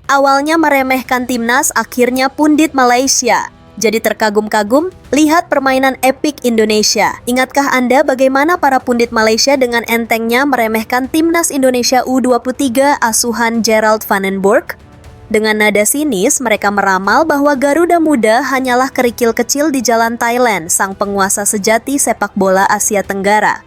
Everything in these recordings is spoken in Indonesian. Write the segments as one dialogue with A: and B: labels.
A: Awalnya meremehkan timnas, akhirnya pundit Malaysia. Jadi terkagum-kagum, lihat permainan epik Indonesia. Ingatkah Anda bagaimana para pundit Malaysia dengan entengnya meremehkan timnas Indonesia U23 asuhan Gerald van den Borg? Dengan nada sinis, mereka meramal bahwa Garuda Muda hanyalah kerikil kecil di jalan Thailand, sang penguasa sejati sepak bola Asia Tenggara.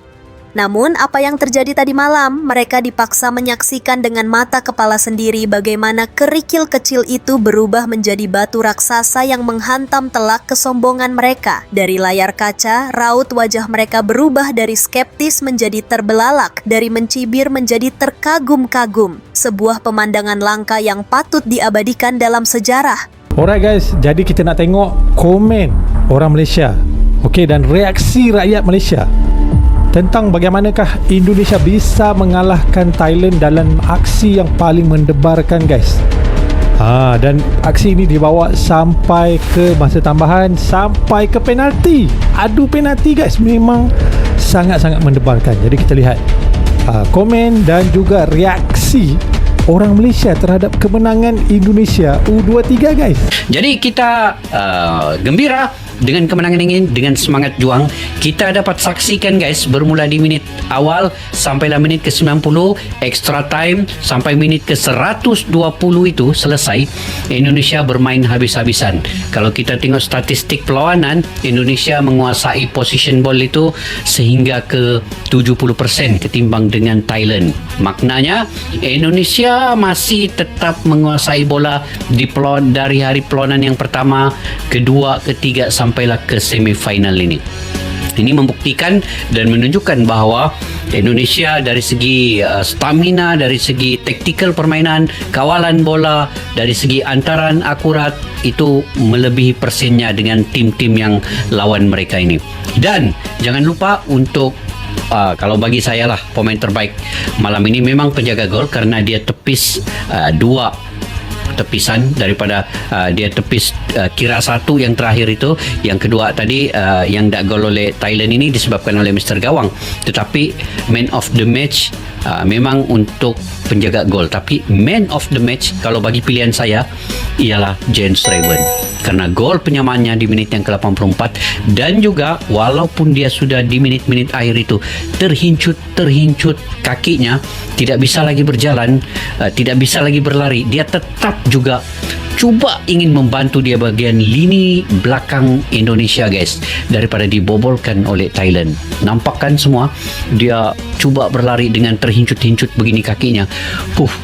A: Namun, apa yang terjadi tadi malam, mereka dipaksa menyaksikan dengan mata kepala sendiri bagaimana kerikil kecil itu berubah menjadi batu raksasa yang menghantam telak kesombongan mereka. Dari layar kaca, raut wajah mereka berubah dari skeptis menjadi terbelalak, dari mencibir menjadi terkagum-kagum. Sebuah pemandangan langka yang patut diabadikan dalam sejarah.
B: Alright guys, jadi kita nak tengok komen orang Malaysia, okey, dan reaksi rakyat Malaysia tentang bagaimanakah Indonesia bisa mengalahkan Thailand dalam aksi yang paling mendebarkan guys. Dan aksi ini dibawa sampai ke masa tambahan, sampai ke penalti. Adu penalti guys, memang sangat-sangat mendebarkan. Jadi kita lihat komen dan juga reaksi orang Malaysia terhadap kemenangan Indonesia U23 guys.
C: Jadi kita gembira dengan kemenangan ini, dengan semangat juang. Kita dapat saksikan guys, bermula di minit awal sampailah minit ke 90, extra time sampai minit ke 120 itu selesai, Indonesia bermain habis-habisan. Kalau kita tengok statistik perlawanan, Indonesia menguasai position ball itu sehingga ke 70% ketimbang dengan Thailand. Maknanya Indonesia masih tetap menguasai bola dari hari perlawanan yang pertama, kedua, ketiga sampailah ke semifinal ini. Ini membuktikan dan menunjukkan bahawa Indonesia dari segi stamina, dari segi taktikal permainan, kawalan bola, dari segi antaran akurat itu melebihi persennya dengan tim-tim yang lawan mereka ini. Dan jangan lupa untuk kalau bagi saya lah pemain terbaik malam ini memang penjaga gol, karena dia tepis dua tepisan daripada dia tepis kira satu yang terakhir itu, yang kedua tadi yang dak gol oleh Thailand ini disebabkan oleh Mr. Gawang. Tetapi man of the match memang untuk penjaga gol, tapi man of the match kalau bagi pilihan saya ialah Jens Schreiber, karena gol penyamaannya di menit yang ke-84, dan juga walaupun dia sudah di menit-menit akhir itu terhincut kakinya, tidak bisa lagi berjalan, tidak bisa lagi berlari, dia tetap juga cuba ingin membantu dia bagian lini belakang Indonesia guys, daripada dibobolkan oleh Thailand. Nampakkan semua dia cuba berlari dengan terhincut-hincut begini kakinya.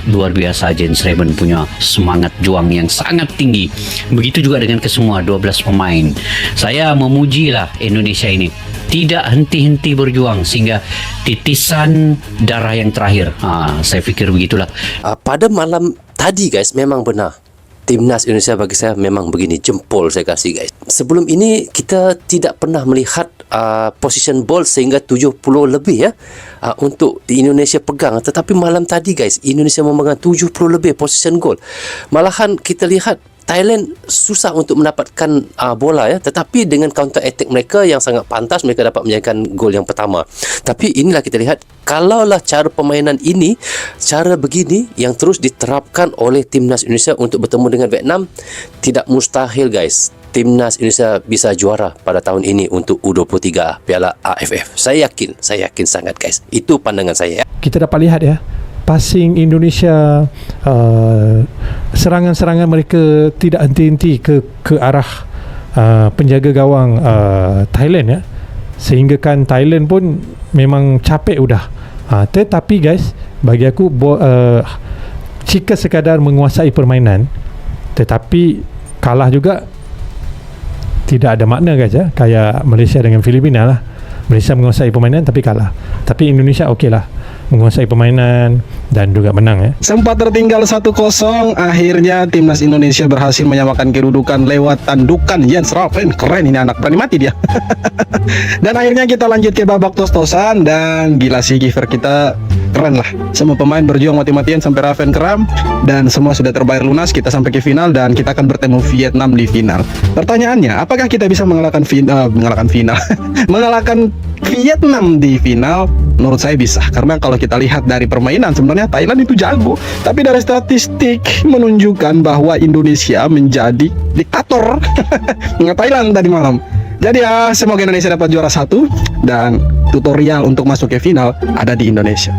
C: Luar biasa Jens Schreiber punya semangat juang yang sangat tinggi. Begitu juga dengan kesemua 12 pemain. Saya memujilah Indonesia ini, tidak henti-henti berjuang sehingga titisan darah yang terakhir. Saya fikir begitulah.
D: Pada malam tadi guys, memang benar Timnas Indonesia bagi saya memang begini, jempol saya kasih guys. Sebelum ini kita tidak pernah melihat position ball sehingga 70 lebih ya untuk di Indonesia pegang. Tetapi malam tadi guys, Indonesia memegang 70 lebih position goal. Malahan kita lihat Thailand susah untuk mendapatkan bola ya, tetapi dengan counter attack mereka yang sangat pantas, mereka dapat menjadikan gol yang pertama. Tapi inilah kita lihat, kalaulah cara permainan ini, cara begini yang terus diterapkan oleh Timnas Indonesia untuk bertemu dengan Vietnam, tidak mustahil guys, Timnas Indonesia bisa juara pada tahun ini untuk U23 Piala AFF. Saya yakin sangat guys. Itu pandangan saya ya.
B: Kita dapat lihat ya, passing Indonesia, serangan-serangan mereka tidak henti-henti ke arah penjaga gawang Thailand ya, sehingga kan Thailand pun memang capek udah. Tetapi guys, bagi aku jika sekadar menguasai permainan tetapi kalah juga tidak ada makna guys ya. Kayak Malaysia dengan Filipina lah, Malaysia menguasai permainan tapi kalah, tapi Indonesia okey lah, menguasai permainan dan juga menang ya.
E: Sempat tertinggal 1-0, akhirnya Timnas Indonesia berhasil menyamakan kedudukan lewat tandukan Jens Schreiber. Keren ini anak, berani mati dia. Dan akhirnya kita lanjut ke babak tos-tosan, dan gila sih kiper kita keren lah. Semua pemain berjuang mati-matian sampai Raven kram dan semua sudah terbayar lunas. Kita sampai ke final dan kita akan bertemu Vietnam di final. Pertanyaannya, apakah kita bisa mengalahkan mengalahkan Vietnam di final? Menurut saya bisa, karena kalau kita lihat dari permainan sebenarnya Thailand itu jago, tapi dari statistik menunjukkan bahwa Indonesia menjadi diktator Thailand tadi malam. Jadi ya, semoga Indonesia dapat juara 1 dan tutorial untuk masuk ke final ada di Indonesia.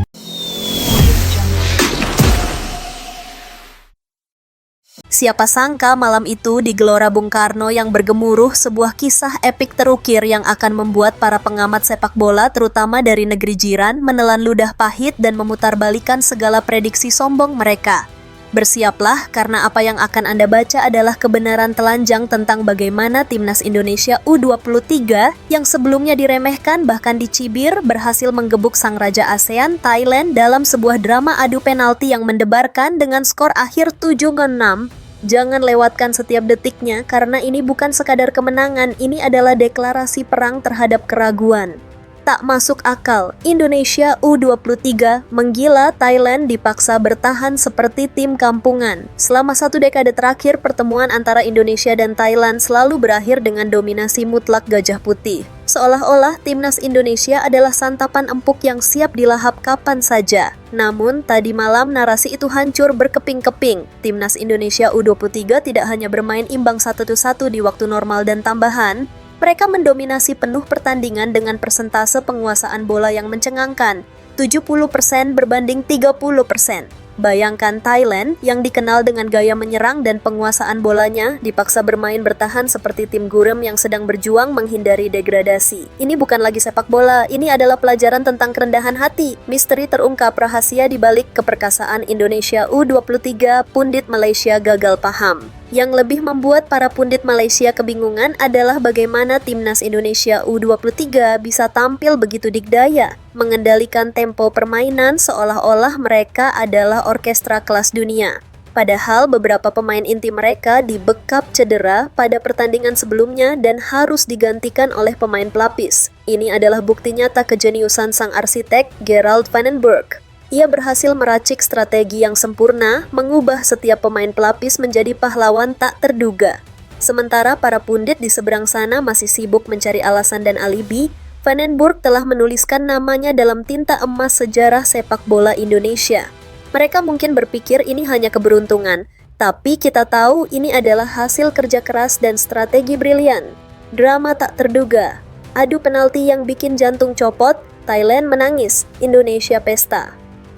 A: Siapa sangka malam itu di Gelora Bung Karno yang bergemuruh sebuah kisah epik terukir yang akan membuat para pengamat sepak bola terutama dari negeri jiran menelan ludah pahit dan memutarbalikkan segala prediksi sombong mereka. Bersiaplah karena apa yang akan Anda baca adalah kebenaran telanjang tentang bagaimana Timnas Indonesia U23 yang sebelumnya diremehkan bahkan dicibir berhasil menggebuk sang raja ASEAN Thailand dalam sebuah drama adu penalti yang mendebarkan dengan skor akhir 7-6. Jangan lewatkan setiap detiknya karena ini bukan sekadar kemenangan, ini adalah deklarasi perang terhadap keraguan. Tak masuk akal, Indonesia U23 menggila Thailand dipaksa bertahan seperti tim kampungan. Selama 1 dekade terakhir, pertemuan antara Indonesia dan Thailand selalu berakhir dengan dominasi mutlak Gajah Putih. Seolah-olah timnas Indonesia adalah santapan empuk yang siap dilahap kapan saja. Namun, tadi malam narasi itu hancur berkeping-keping. Timnas Indonesia U23 tidak hanya bermain imbang 1-1 di waktu normal dan tambahan, mereka mendominasi penuh pertandingan dengan persentase penguasaan bola yang mencengangkan, 70% berbanding 30%. Bayangkan Thailand yang dikenal dengan gaya menyerang dan penguasaan bolanya dipaksa bermain bertahan seperti tim gurem yang sedang berjuang menghindari degradasi. Ini bukan lagi sepak bola, ini adalah pelajaran tentang kerendahan hati. Misteri terungkap, rahasia di balik keperkasaan Indonesia U23, pundit Malaysia gagal paham. Yang lebih membuat para pundit Malaysia kebingungan adalah bagaimana timnas Indonesia U23 bisa tampil begitu dikdaya, mengendalikan tempo permainan seolah-olah mereka adalah orkestra kelas dunia. Padahal beberapa pemain inti mereka dibekap cedera pada pertandingan sebelumnya dan harus digantikan oleh pemain pelapis. Ini adalah bukti nyata kejeniusan sang arsitek Gerald van den Berg. Ia berhasil meracik strategi yang sempurna, mengubah setiap pemain pelapis menjadi pahlawan tak terduga. Sementara para pundit di seberang sana masih sibuk mencari alasan dan alibi, Van den Berg telah menuliskan namanya dalam tinta emas sejarah sepak bola Indonesia. Mereka mungkin berpikir ini hanya keberuntungan, tapi kita tahu ini adalah hasil kerja keras dan strategi brilian. Drama tak terduga, adu penalti yang bikin jantung copot, Thailand menangis, Indonesia pesta.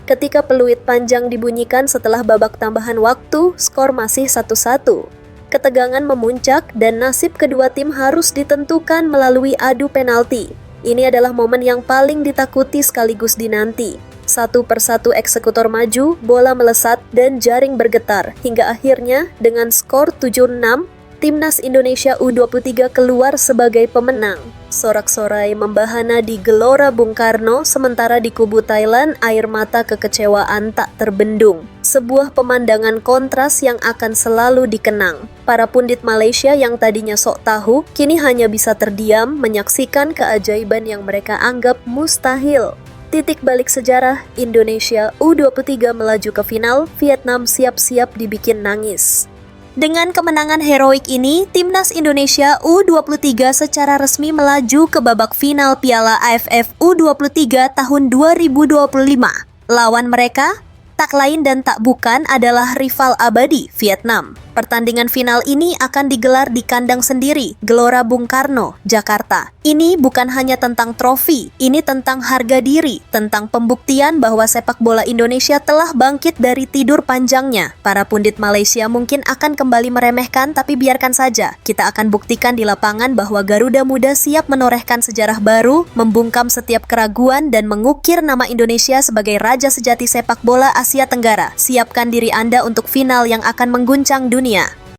A: Ketika peluit panjang dibunyikan setelah babak tambahan waktu, skor masih 1-1. Ketegangan memuncak dan nasib kedua tim harus ditentukan melalui adu penalti. Ini adalah momen yang paling ditakuti sekaligus dinanti. Satu persatu eksekutor maju, bola melesat dan jaring bergetar. Hingga akhirnya dengan skor 7-6, Timnas Indonesia U23 keluar sebagai pemenang. Sorak-sorai membahana di Gelora Bung Karno, sementara di kubu Thailand air mata kekecewaan tak terbendung. Sebuah pemandangan kontras yang akan selalu dikenang. Para pundit Malaysia yang tadinya sok tahu, kini hanya bisa terdiam menyaksikan keajaiban yang mereka anggap mustahil. Titik balik sejarah, Indonesia U23 melaju ke final, Vietnam siap-siap dibikin nangis. Dengan kemenangan heroik ini, Timnas Indonesia U23 secara resmi melaju ke babak final Piala AFF U23 tahun 2025. Lawan mereka, tak lain dan tak bukan adalah rival abadi, Vietnam. Pertandingan final ini akan digelar di kandang sendiri, Gelora Bung Karno, Jakarta. Ini bukan hanya tentang trofi, ini tentang harga diri, tentang pembuktian bahwa sepak bola Indonesia telah bangkit dari tidur panjangnya. Para pundit Malaysia mungkin akan kembali meremehkan, tapi biarkan saja. Kita akan buktikan di lapangan bahwa Garuda Muda siap menorehkan sejarah baru, membungkam setiap keraguan, dan mengukir nama Indonesia sebagai raja sejati sepak bola Asia Tenggara. Siapkan diri Anda untuk final yang akan mengguncang dunia.